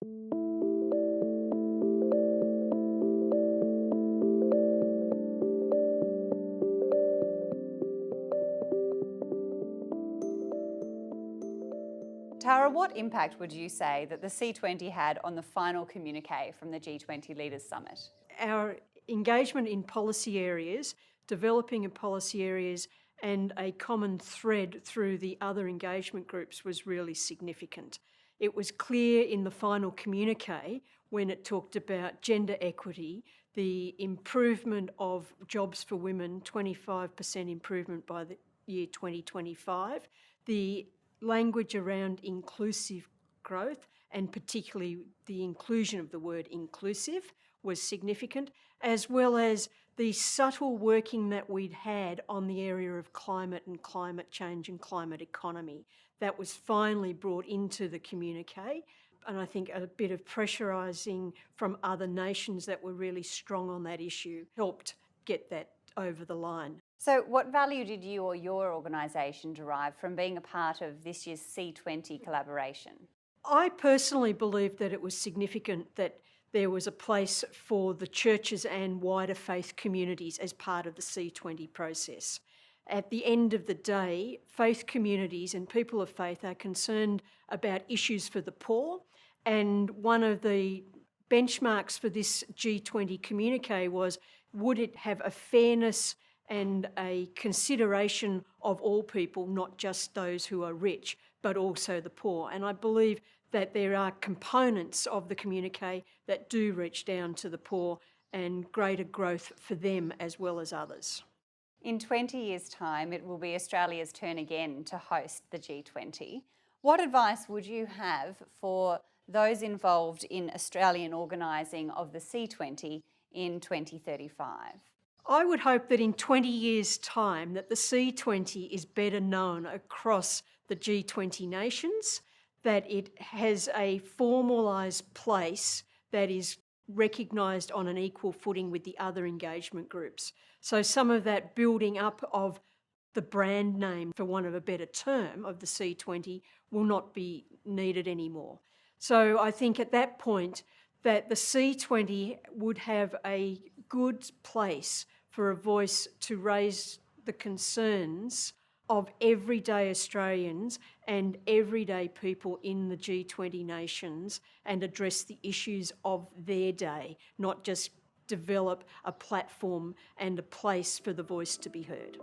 Tara, what impact would you say that the C20 had on the final communique from the G20 Leaders Summit? Our engagement in policy areas, developing in policy areas, and a common thread through the other engagement groups was really significant. It was clear in the final communique when it talked about gender equity, the improvement of jobs for women, 25% improvement by the year 2025, the language around inclusive growth, and particularly the inclusion of the word inclusive was significant, as well as the subtle working that we'd had on the area of climate and climate change and climate economy. That was finally brought into the communique, and I think a bit of pressurising from other nations that were really strong on that issue helped get that over the line. So what value did you or your organisation derive from being a part of this year's C20 collaboration? I personally believe that it was significant that there was a place for the churches and wider faith communities as part of the C20 process. At the end of the day, faith communities and people of faith are concerned about issues for the poor, and one of the benchmarks for this G20 communique was, would it have a fairness and a consideration of all people, not just those who are rich, but also the poor. And I believe that there are components of the communique that do reach down to the poor and greater growth for them as well as others. In 20 years' time, it will be Australia's turn again to host the G20. What advice would you have for those involved in Australian organising of the C20 in 2035? I would hope that in 20 years' time that the C20 is better known across the G20 nations, that it has a formalised place that is recognised on an equal footing with the other engagement groups. So some of that building up of the brand name, for want of a better term, of the C20 will not be needed anymore. So I think at that point that the C20 would have a good place for a voice to raise the concerns of everyday Australians and everyday people in the G20 nations and address the issues of their day, not just develop a platform and a place for the voice to be heard.